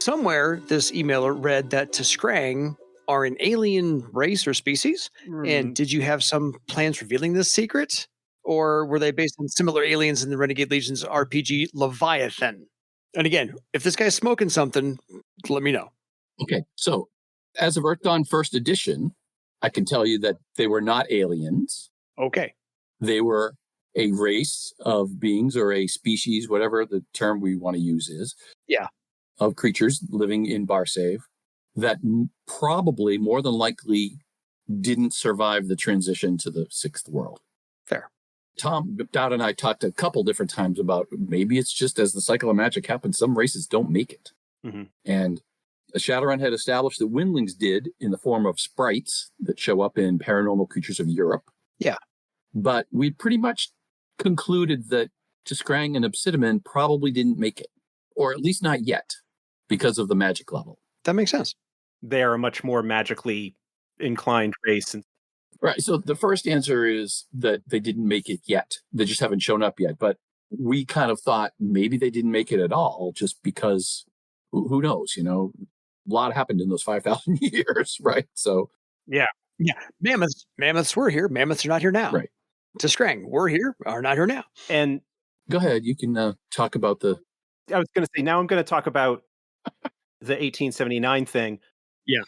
Somewhere, this emailer read that Tiskrang are an alien race or species. And did you have some plans revealing this secret? Or were they based on similar aliens in the Renegade Legion's RPG Leviathan? And again, if this guy's smoking something, let me know. Okay, so as of Earthdawn First Edition, I can tell you that they were not aliens. Okay. They were a race of beings or a species, whatever the term we want to use is. Yeah. Of creatures living in Barsaive that probably, more than likely, didn't survive the transition to the sixth world. Fair. Tom Dowd and I talked a couple different times about maybe it's just as the cycle of magic happens, some races don't make it. Mm-hmm. And Shadowrun had established that Windlings did in the form of sprites that show up in Paranormal Creatures of Europe. Yeah. But we pretty much concluded that Tiskrang and Obsidian probably didn't make it, or at least not yet, because of the magic level. That makes sense. They are a much more magically inclined race. Right. So the first answer is that they didn't make it yet. They just haven't shown up yet. But we kind of thought maybe they didn't make it at all, just because who knows, a lot happened in those 5,000 years, right? So yeah. Mammoths were here. Mammoths are not here now. Right. Tiskrang, we're here, are not here now. And go ahead, you can talk about the. I was going to say, now I'm going to talk about the 1879 thing. Yeah.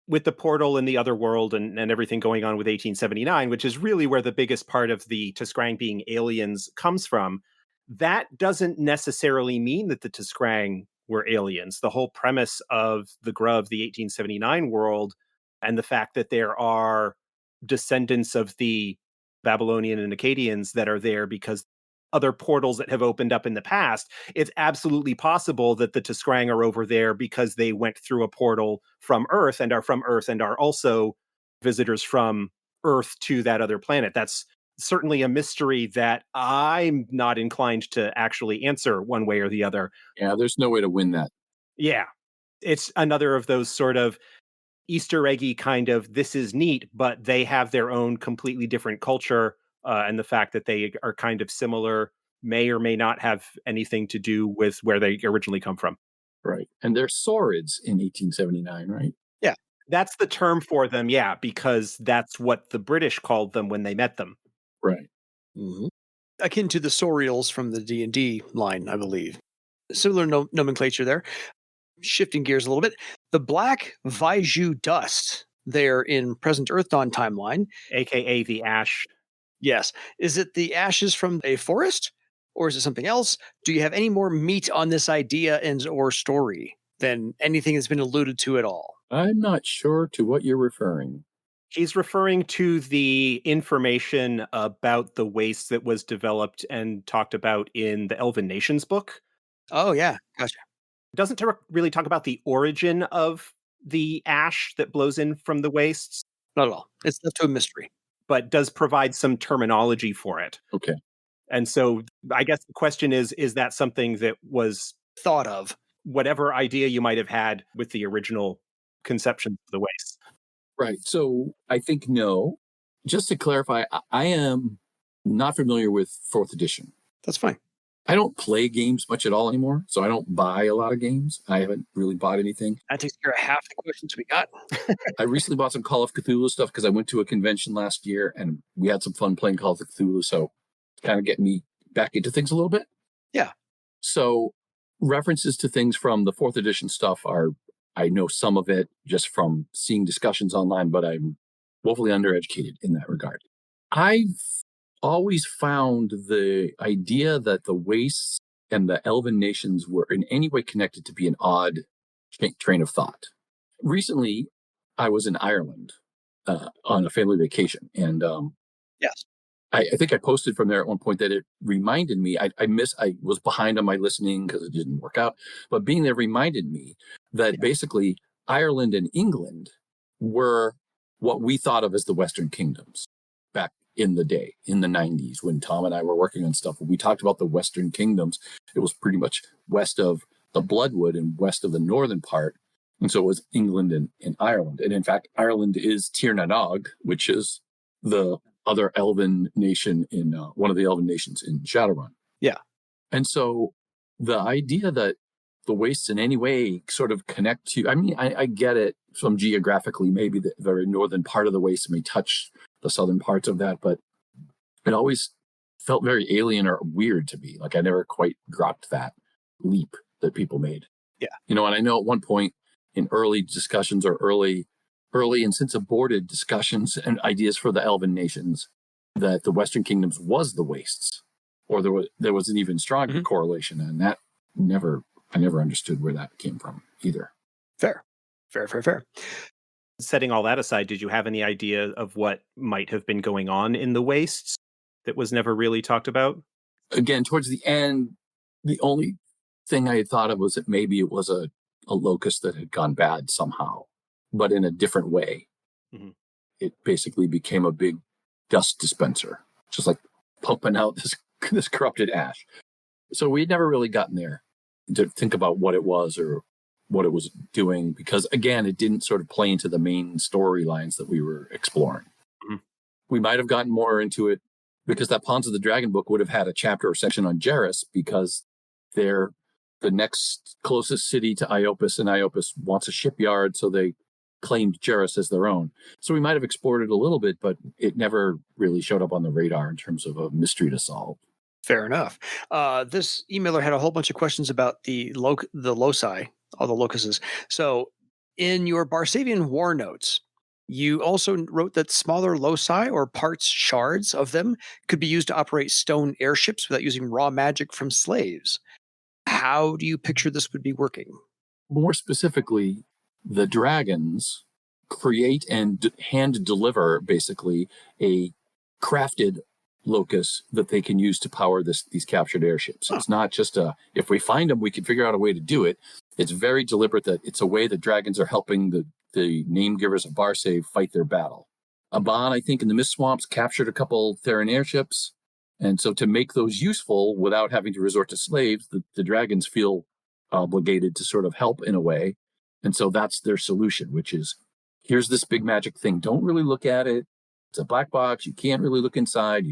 With the portal in the other world and everything going on with 1879, which is really where the biggest part of the Tiskrang being aliens comes from. That doesn't necessarily mean that the Tiskrang were aliens. The whole premise of the Grub, the 1879 world, and the fact that there are descendants of the Babylonian and Akkadians that are there because other portals that have opened up in the past, it's absolutely possible that the Tiskrang are over there because they went through a portal from Earth and are also visitors from Earth to that other planet. That's certainly a mystery that I'm not inclined to actually answer one way or the other. Yeah, there's no way to win that. Yeah. It's another of those sort of Easter eggy kind of, this is neat, but they have their own completely different culture. And the fact that they are kind of similar may or may not have anything to do with where they originally come from. Right. And they're saurids in 1879, right? Yeah. That's the term for them, yeah, because that's what the British called them when they met them. Right. Mm-hmm. Akin to the Saurials from the D&D line, I believe. Similar nomenclature there. Shifting gears a little bit. The Black Vaiju Dust, there in present Earthdawn timeline. AKA the Ash. Yes. Is it the ashes from a forest, or is it something else? Do you have any more meat on this idea and or story than anything that's been alluded to at all? I'm not sure to what you're referring. He's referring to the information about the waste that was developed and talked about in the Elven Nations book. Oh, yeah. Gotcha. It doesn't really talk about the origin of the ash that blows in from the wastes. Not at all. It's left to a mystery. But does provide some terminology for it. Okay. And so I guess the question is that something that was thought of? Whatever idea you might have had with the original conception of the waste. Right. So I think no. Just to clarify, I am not familiar with 4th edition. That's fine. I don't play games much at all anymore, so I don't buy a lot of games. I haven't really bought anything. That takes care of half the questions we got. I recently bought some Call of Cthulhu stuff because I went to a convention last year and we had some fun playing Call of Cthulhu, so kind of get me back into things a little bit. Yeah. So references to things from the 4th edition stuff I know some of it just from seeing discussions online, but I'm woefully undereducated in that regard. I've always found the idea that the wastes and the Elven nations were in any way connected to be an odd train of thought. Recently, I was in Ireland on a family vacation, and yes, I think I posted from there at one point that it reminded me. I was behind on my listening because it didn't work out, but being there reminded me that basically Ireland and England were what we thought of as the Western kingdoms back in the day, in the 90s, when Tom and I were working on stuff. When we talked about the Western kingdoms, it was pretty much west of the Bloodwood and west of the northern part. And so it was England and Ireland. And in fact, Ireland is Tir na Nog, which is the other elven nation in one of the elven nations in Shadowrun. Yeah. And so the idea that the wastes in any way sort of connect to, I mean, I get it from geographically, maybe the very northern part of the waste may touch the southern parts of that, but it always felt very alien or weird to me. Like I never quite dropped that leap that people made. Yeah. You know, and I know at one point in early discussions or early and since aborted discussions and ideas for the Elven nations, that the Western kingdoms was the wastes, or there was an even stronger correlation, and that I never understood where that came from either. Fair. Setting all that aside, did you have any idea of what might have been going on in the wastes that was never really talked about? Again, towards the end, the only thing I had thought of was that maybe it was a locust that had gone bad somehow, but in a different way. Mm-hmm. It basically became a big dust dispenser, just like pumping out this corrupted ash. So we had never really gotten there to think about what it was or what it was doing, because again, it didn't sort of play into the main storylines that we were exploring. Mm-hmm. We might have gotten more into it because that Pawns of the Dragon book would have had a chapter or section on Jarrus, because they're the next closest city to Iopus, and Iopus wants a shipyard, so they claimed Jarrus as their own. So we might have explored it a little bit, but it never really showed up on the radar in terms of a mystery to solve. Fair enough. This emailer had a whole bunch of questions about the loci, all the locuses. So in your Barsavian war notes, you also wrote that smaller loci or parts shards of them could be used to operate stone airships without using raw magic from slaves. How do you picture this would be working? More specifically, the dragons create and hand deliver basically a crafted locus that they can use to power these captured airships. It's not just if we find them, we can figure out a way to do it. It's very deliberate that it's a way that dragons are helping the name givers of Barsaive fight their battle. Aban, I think, in the Mist Swamps captured a couple Theran airships. And so to make those useful without having to resort to slaves, the dragons feel obligated to sort of help in a way. And so that's their solution, which is, here's this big magic thing. Don't really look at it. It's a black box. You can't really look inside.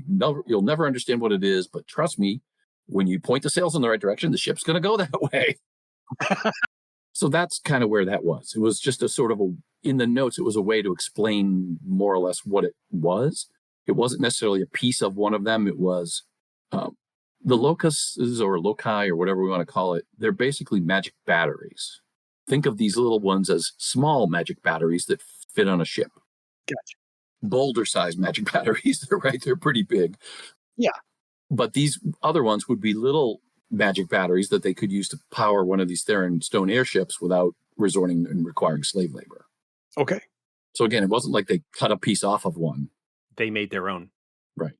You'll never understand what it is. But trust me, when you point the sails in the right direction, the ship's going to go that way. So that's kind of where that was. It was just a sort of in the notes, it was a way to explain more or less what it was. It wasn't necessarily a piece of one of them. It was the locusts or loci or whatever we want to call it. They're basically magic batteries. Think of these little ones as small magic batteries that fit on a ship. Gotcha. Boulder-sized magic batteries, right? They're pretty big. Yeah. But these other ones would be little magic batteries that they could use to power one of these Theran stone airships without resorting and requiring slave labor. Okay. So again, it wasn't like they cut a piece off of one. They made their own. Right.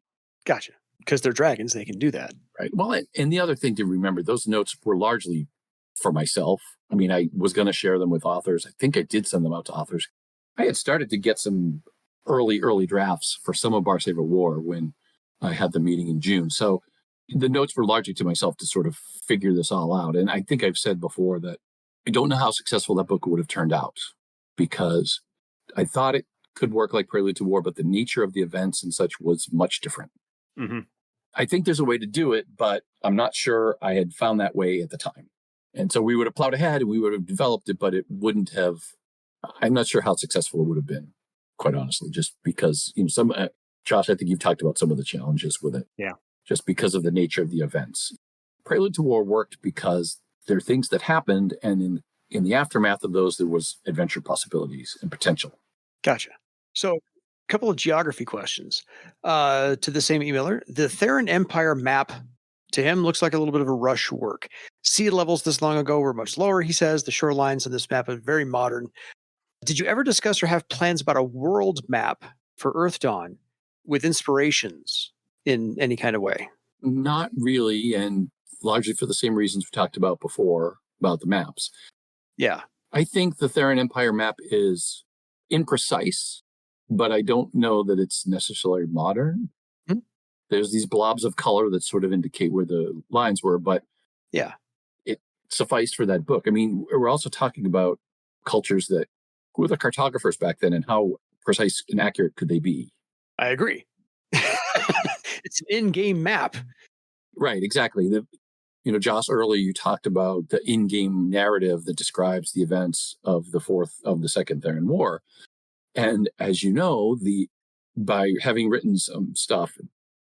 Gotcha. Because they're dragons, they can do that. Right. Well, and the other thing to remember, those notes were largely for myself. I mean, I was going to share them with authors. I think I did send them out to authors. I had started to get some early drafts for some of Barsaive War when I had the meeting in June. So the notes were largely to myself to sort of figure this all out. And I think I've said before that I don't know how successful that book would have turned out, because I thought it could work like Prelude to War, but the nature of the events and such was much different. Mm-hmm. I think there's a way to do it, but I'm not sure I had found that way at the time. And so we would have plowed ahead and we would have developed it, but it wouldn't have, I'm not sure how successful it would have been, quite honestly, just because, Josh, I think you've talked about some of the challenges with it. Yeah. Just because of the nature of the events. Prelude to War worked because there are things that happened, and in the aftermath of those, there was adventure possibilities and potential. Gotcha. So a couple of geography questions to the same emailer. The Theran Empire map to him looks like a little bit of a rush work. Sea levels this long ago were much lower, he says. The shorelines on this map are very modern. Did you ever discuss or have plans about a world map for Earthdawn with inspirations in any kind of way? Not really, and largely for the same reasons we talked about before about the maps. Yeah. I think the Theran Empire map is imprecise, but I don't know that it's necessarily modern. Mm-hmm. There's these blobs of color that sort of indicate where the lines were, but yeah, it sufficed for that book. I mean, we're also talking about cultures that, who were the cartographers back then, and how precise and accurate could they be? I agree. It's an in-game map. Right, exactly. Joss, earlier you talked about the in-game narrative that describes the events of the Second Theran War. And as you know, by having written some stuff,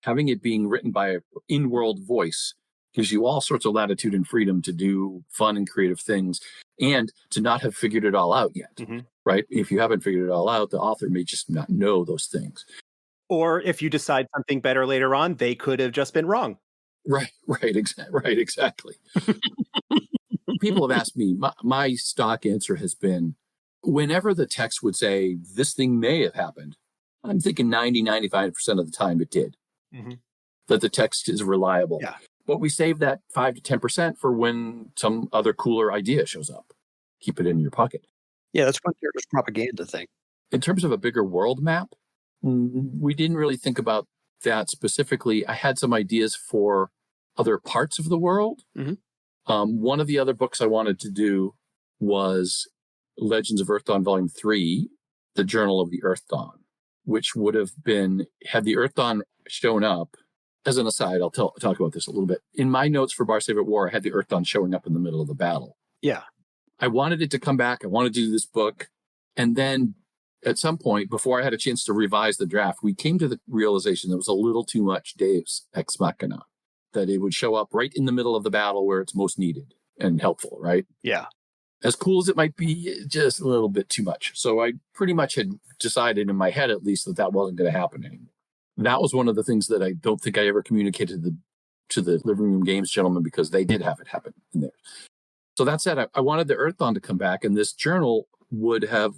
having it being written by an in-world voice gives you all sorts of latitude and freedom to do fun and creative things and to not have figured it all out yet, right? If you haven't figured it all out, the author may just not know those things. Or if you decide something better later on, they could have just been wrong. Right, exactly. People have asked me, my stock answer has been, whenever the text would say, this thing may have happened, I'm thinking 95% of the time it did. That the text is reliable. Yeah. But we save that 5 to 10% for when some other cooler idea shows up. Keep it in your pocket. Yeah, that's one character's propaganda thing. In terms of a bigger world map, we didn't really think about that specifically. I had some ideas for other parts of the world. One of the other books I wanted to do was Legends of Earthdawn Volume 3, The Journal of the Earthdawn, which would have been, had the Earthdawn shown up. As an aside, I'll talk about this a little bit. In my notes for Barsaive at War, I had the Earthdawn showing up in the middle of the battle. Yeah. I wanted it to come back. I wanted to do this book. And then at some point, before I had a chance to revise the draft, we came to the realization that it was a little too much Deus Ex Machina, that it would show up right in the middle of the battle where it's most needed and helpful, right? Yeah. As cool as it might be, just a little bit too much. So I pretty much had decided in my head, at least, that wasn't going to happen anymore. That was one of the things that I don't think I ever communicated to the Living Room Games gentlemen, because they did have it happen in there. So that said, I wanted the Earthdawn to come back, and this journal would have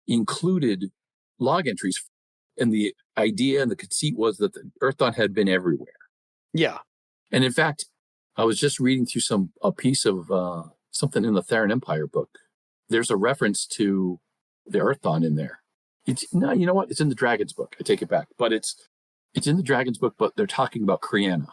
included log entries. And the idea and the conceit was that the Earthdawn had been everywhere. Yeah. And in fact, I was just reading through a piece of something in the Theran Empire book. There's a reference to the Earthdawn in there. No, you know what? It's in the Dragon's book. I take it back. But it's in the Dragon's book, but they're talking about Kriana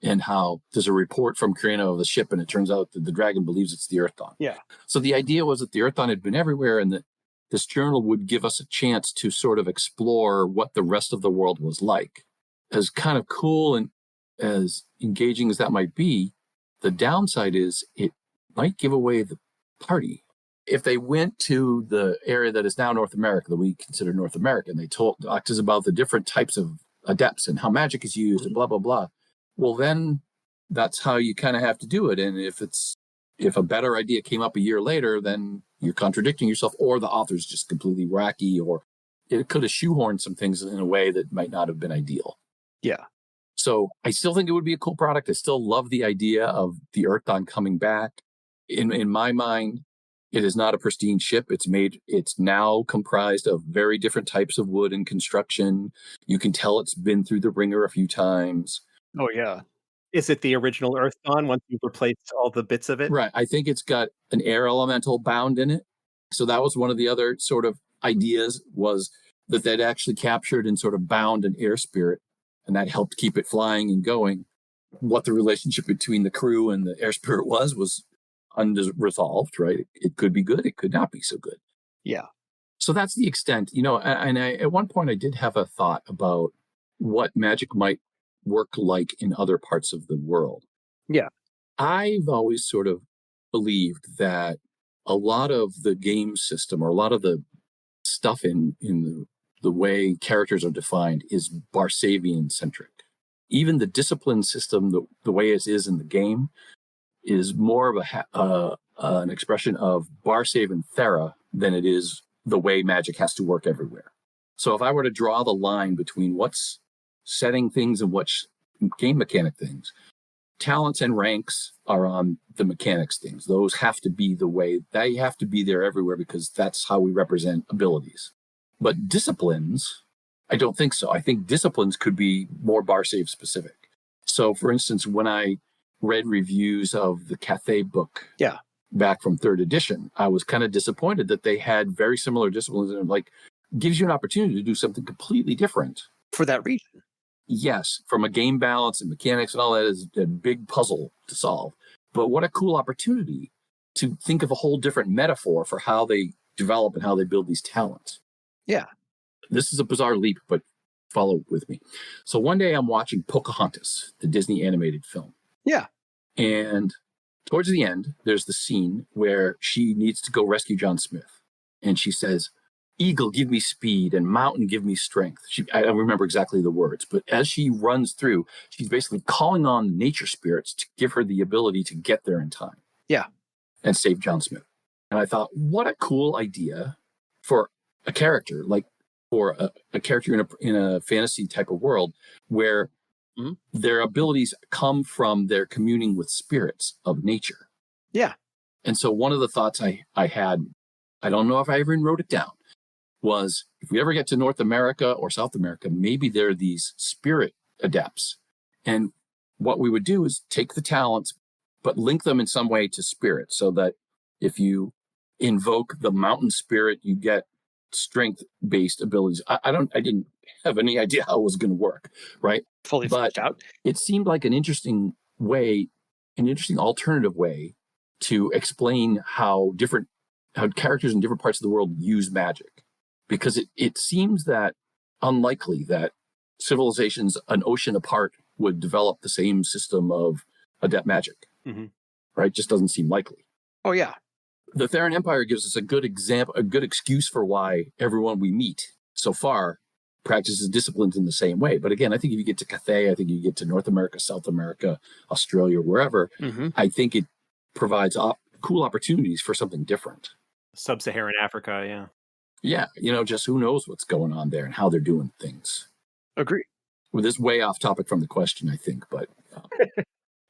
and how there's a report from Kriana of the ship, and it turns out that the dragon believes it's the Earthdawn. Yeah. So the idea was that the Earthdawn had been everywhere, and that this journal would give us a chance to sort of explore what the rest of the world was like. As kind of cool and as engaging as that might be, the downside is it might give away the party. If they went to the area that is now North America, that we consider North America, and they talked us about the different types of adepts and how magic is used and blah, blah, blah, well, then that's how you kind of have to do it. And if a better idea came up a year later, then you're contradicting yourself, or the author's just completely wacky, or it could have shoehorned some things in a way that might not have been ideal. Yeah. So I still think it would be a cool product. I still love the idea of the Earthdawn coming back. In my mind, it is not a pristine ship. It's now comprised of very different types of wood and construction. You can tell it's been through the ringer a few times. Oh, yeah. Is it the original Earthdawn once you've replaced all the bits of it? Right. I think it's got an air elemental bound in it. So that was one of the other sort of ideas, was that they'd actually captured and sort of bound an air spirit, and that helped keep it flying and going. What the relationship between the crew and the air spirit was unresolved, right? It could be good. It could not be so good. Yeah. So that's the extent, and at one point I did have a thought about what magic might work like in other parts of the world. Yeah. I've always sort of believed that a lot of the game system, or a lot of the stuff in the way characters are defined, is Barsaivian centric. Even the discipline system, the way it is in the game, is more of an expression of Barsaive and Thera than it is the way magic has to work everywhere. So if I were to draw the line between what's setting things and what's game mechanic things, talents and ranks are on the mechanics things. Those have to be the way, they have to be there everywhere, because that's how we represent abilities. But disciplines, I don't think so. I think disciplines could be more Barsaive specific. So for instance, when I read reviews of the Cathay book back from 3rd edition, I was kind of disappointed that they had very similar disciplines, and gives you an opportunity to do something completely different for that region. Yes, from a game balance and mechanics and all that is a big puzzle to solve. But what a cool opportunity to think of a whole different metaphor for how they develop and how they build these talents. Yeah. This is a bizarre leap, but follow with me. So one day I'm watching Pocahontas, the Disney animated film. Yeah. And towards the end, there's the scene where she needs to go rescue John Smith. And she says, "Eagle, give me speed, and mountain, give me strength." I don't remember exactly the words, but as she runs through, she's basically calling on nature spirits to give her the ability to get there in time. Yeah. And save John Smith. And I thought, what a cool idea for a character, like for a character in a fantasy type of world where their abilities come from their communing with spirits of nature. Yeah. And so one of the thoughts I had, I don't know if I even wrote it down, was if we ever get to North America or South America, maybe there are these spirit adepts. And what we would do is take the talents, but link them in some way to spirit, so that if you invoke the mountain spirit, you get strength-based abilities. I didn't have any idea how it was going to work, right? Fully fleshed out. It seemed like an interesting alternative way to explain how characters in different parts of the world use magic. Because it seems that unlikely that civilizations an ocean apart would develop the same system of adept magic, right? Just doesn't seem likely. Oh, yeah. The Theran Empire gives us a good example, a good excuse for why everyone we meet so far practices disciplines in the same way. But again, I think if you get to Cathay, I think you get to North America, South America, Australia, wherever, I think it provides cool opportunities for something different. Sub-Saharan Africa, yeah. Yeah, just who knows what's going on there and how they're doing things. Agree. Well, this is way off topic from the question, I think, but...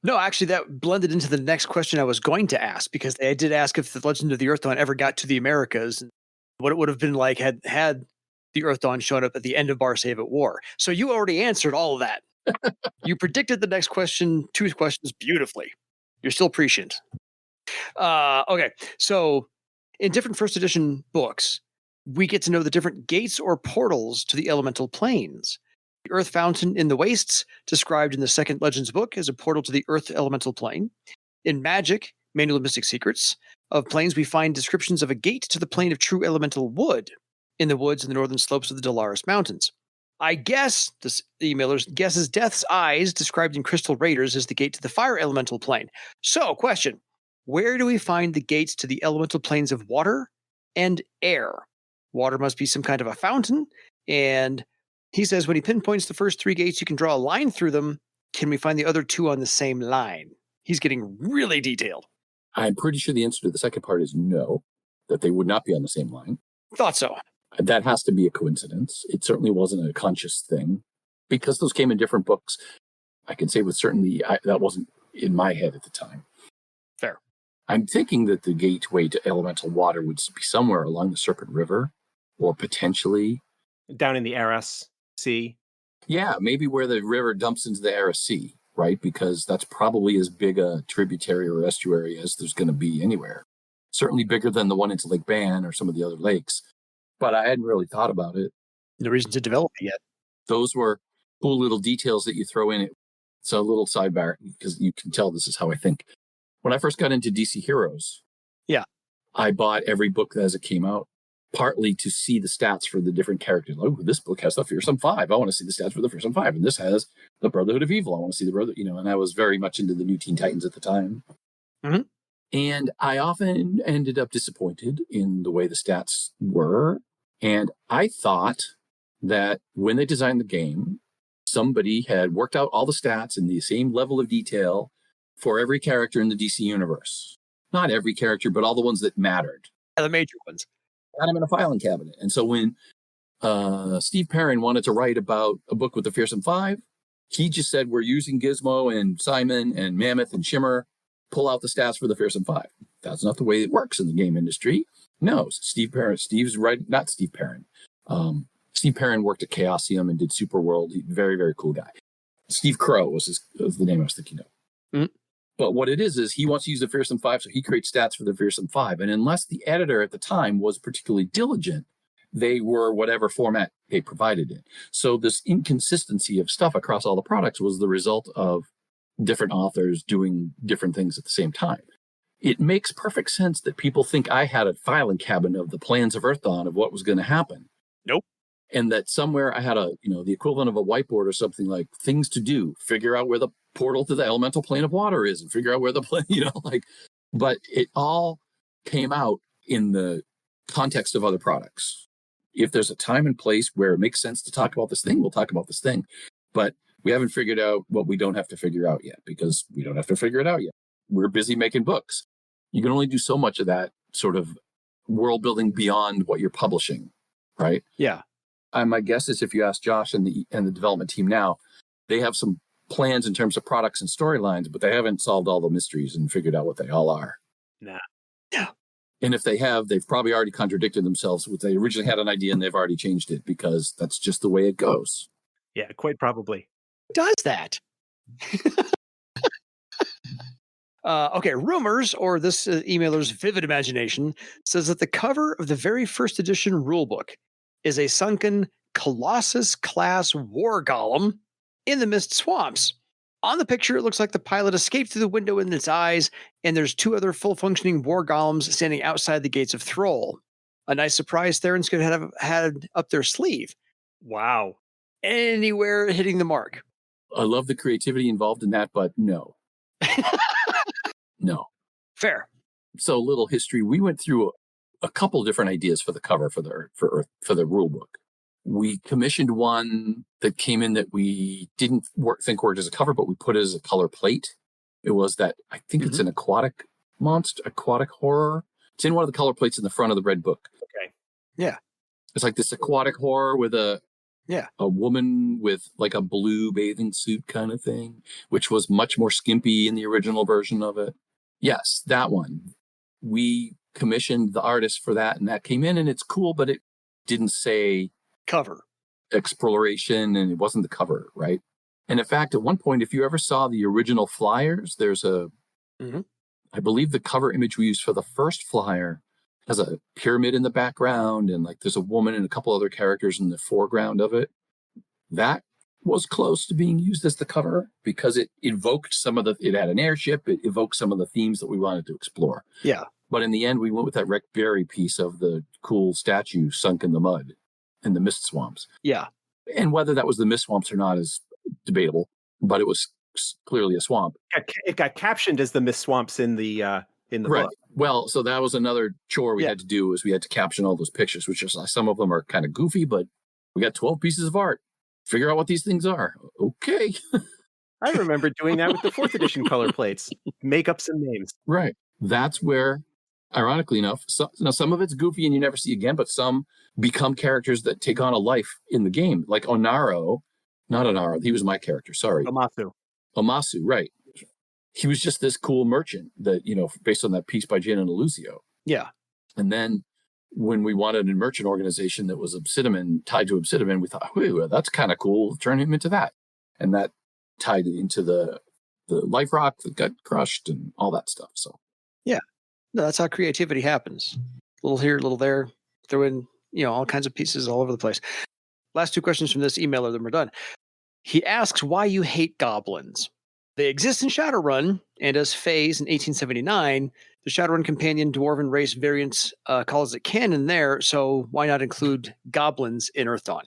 No, actually, that blended into the next question I was going to ask, because I did ask if the Legend of the Earthdawn ever got to the Americas, and what it would have been like had the Earthdawn shown up at the end of Barsaive at war. So you already answered all of that. You predicted the next question, 2 questions beautifully. You're still prescient. Okay, so in different first edition books, we get to know the different gates or portals to the elemental planes. The Earth Fountain in the Wastes, described in the second Legends book as a portal to the Earth elemental plane. In Magic, Manual of Mystic Secrets of Planes, we find descriptions of a gate to the plane of true elemental wood in the woods in the northern slopes of the Dolaris Mountains. I guess, this emailer guesses, Death's Eyes, described in Crystal Raiders, as the gate to the fire elemental plane. So, question, where do we find the gates to the elemental planes of water and air? Water must be some kind of a fountain, and he says when he pinpoints the first 3 gates, you can draw a line through them. Can we find the other 2 on the same line? He's getting really detailed. I'm pretty sure the answer to the second part is no, that they would not be on the same line. Thought so. That has to be a coincidence. It certainly wasn't a conscious thing. Because those came in different books, I can say with certainty that wasn't in my head at the time. Fair. I'm thinking that the gateway to elemental water would be somewhere along the Serpent River, or potentially... down in the Aras Sea. Yeah, maybe where the river dumps into the Aras Sea, right? Because that's probably as big a tributary or estuary as there's going to be anywhere. Certainly bigger than the one into Lake Ban or some of the other lakes. But I hadn't really thought about it. No reason to develop it yet. Those were cool little details that you throw in it. It's a little sidebar, because you can tell this is how I think. When I first got into DC Heroes, I bought every book as it came out, partly to see the stats for the different characters. Oh, this book has the Fearsome 5. I want to see the stats for the Fearsome 5. And this has the Brotherhood of Evil. I want to see the Brother, and I was very much into the new Teen Titans at the time. And I often ended up disappointed in the way the stats were. And I thought that when they designed the game, somebody had worked out all the stats in the same level of detail for every character in the DC universe. Not every character, but all the ones that mattered. Yeah, the major ones. Had them in a filing cabinet. And so when Steve Perrin wanted to write about a book with the Fearsome 5, he just said, we're using Gizmo and Simon and Mammoth and Shimmer. Pull out the stats for the Fearsome 5. That's not the way it works in the game industry. No, Steve Perrin, Steve's right, not Steve Perrin. Steve Perrin worked at Chaosium and did Superworld. Very, very cool guy. Steve Crow was the name I was thinking of. But what it is he wants to use the Fearsome 5, so he creates stats for the Fearsome 5. And unless the editor at the time was particularly diligent, they were whatever format they provided in. So this inconsistency of stuff across all the products was the result of different authors doing different things at the same time. It makes perfect sense that people think I had a filing cabinet of the plans of Earthdawn of what was going to happen. Nope. And that somewhere I had the equivalent of a whiteboard or something like things to do, figure out where the portal to the elemental plane of water is and figure out where the plane, but it all came out in the context of other products. If there's a time and place where it makes sense to talk about this thing, we'll talk about this thing. But we haven't figured out what we don't have to figure out yet, because we don't have to figure it out yet. We're busy making books. You can only do so much of that sort of world building beyond what you're publishing, right? Yeah. My guess is if you ask Josh and the development team now, they have some plans in terms of products and storylines, but they haven't solved all the mysteries and figured out what they all are. Nah. Yeah. And if they have, they've probably already contradicted themselves. They originally had an idea and they've already changed it, because that's just the way it goes. Yeah, quite probably. Does that? Okay, rumors, or this emailer's vivid imagination, says that the cover of the very first edition rulebook is a sunken Colossus-class war golem in the Mist Swamps. On the picture, it looks like the pilot escaped through the window in its eyes, and there's 2 other full-functioning war golems standing outside the gates of Thrall. A nice surprise Theran's could have had up their sleeve. Wow. Anywhere hitting the mark. I love the creativity involved in that, but no. No. Fair. So, a little history. We went through a couple different ideas for the cover for the rule book. We commissioned one that came in that we didn't think worked as a cover, but we put it as a color plate. It was that, I think it's an aquatic horror. It's in one of the color plates in the front of the red book. Okay. Yeah. It's like this aquatic horror with a woman with like a blue bathing suit kind of thing, which was much more skimpy in the original version of it. Yes, that one. We commissioned the artist for that, and that came in, and it's cool, but it didn't say cover exploration, and it wasn't the cover, right? And in fact, at one point, if you ever saw the original flyers, there's I believe the cover image we used for the first flyer has a pyramid in the background, and like there's a woman and a couple other characters in the foreground of it. That was close to being used as the cover because it evoked it had an airship, it evoked some of the themes that we wanted to explore. Yeah. But in the end, we went with that Wreck Berry piece of the cool statue sunk in the mud in the Mist Swamps. Yeah. And whether that was the Mist Swamps or not is debatable, but it was clearly a swamp. It got captioned as the Mist Swamps in the right. book. Well, so that was another chore we had to do, is we had to caption all those pictures, which is some of them are kind of goofy, but we got 12 pieces of art. Figure out what these things are. Okay. I remember doing that with the 4th edition color plates. Make up some names. Right. That's where, ironically enough, some of it's goofy and you never see again, but some become characters that take on a life in the game. Like Onaro, not Onaro, he was my character, sorry. Omasu, right. He was just this cool merchant that, based on that piece by Jin and Lucio. Yeah. And then when we wanted a merchant organization that was tied to Obsidian, we thought, well, that's kind of cool. Turn him into that. And that tied into the life rock that got crushed and all that stuff. So, yeah, no, that's how creativity happens. A little here, a little there, throw in, all kinds of pieces all over the place. Last 2 questions from this emailer, then we're done. He asks why you hate goblins. They exist in Shadowrun, and as Phase in 1879, the Shadowrun companion dwarven race variants calls it canon there, so why not include goblins in Earthdawn?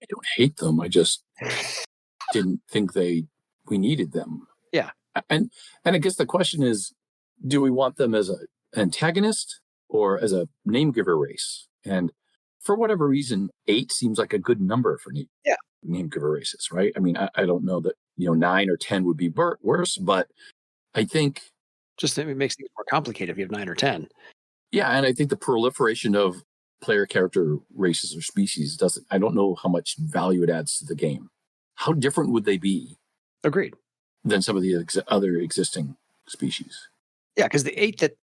I don't hate them. I just didn't think we needed them. Yeah. And I guess the question is, do we want them as an antagonist or as a name giver race? And for whatever reason, 8 seems like a good number for name giver races, right? I mean, I don't know that 9 or 10 would be worse, but I think just it makes things more complicated if you have 9 or 10. Yeah, and I think the proliferation of player character races or species I don't know how much value it adds to the game. How different would they be? Agreed. Than some of the other existing species. Yeah, because the 8 that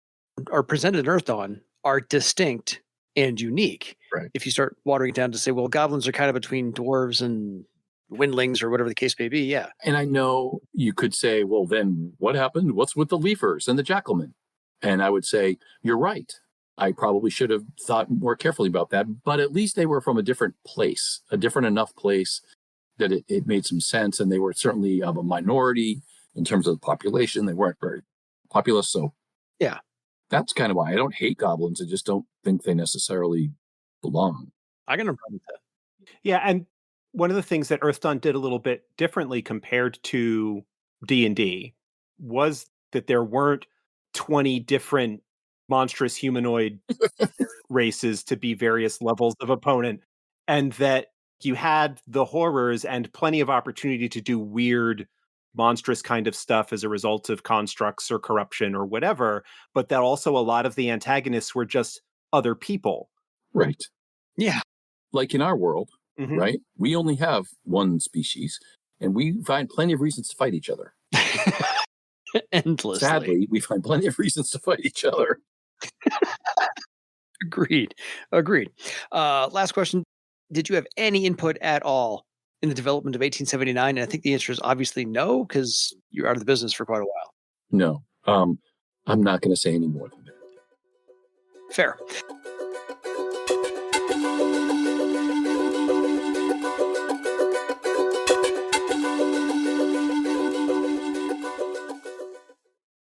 are presented in Earthdawn are distinct and unique. Right. If you start watering it down to say, well, goblins are kind of between dwarves and windlings or whatever the case may be, yeah. And I know you could say, well, then what happened? What's with the Leafers and the Jackalmen? And I would say, you're right. I probably should have thought more carefully about that, but at least they were from a different place, a different enough place that it made some sense, and they were certainly of a minority in terms of the population. They weren't very populous, so yeah. That's kind of why I don't hate goblins. I just don't think they necessarily belong. I got no problem with that. Yeah, and one of the things that Earthdawn did a little bit differently compared to D&D was that there weren't 20 different monstrous humanoid races to be various levels of opponent, and that you had the horrors and plenty of opportunity to do weird monstrous kind of stuff as a result of constructs or corruption or whatever, but that also a lot of the antagonists were just other people. Right. Yeah. Like in our world, Mhm. right? We only have one species, and we find plenty of reasons to fight each other. Endlessly. Sadly, we find plenty of reasons to fight each other. Agreed. Last question. Did you have any input at all in the development of 1879? And I think the answer is obviously no, because you're out of the business for quite a while. No, I'm not going to say any more than that. Fair.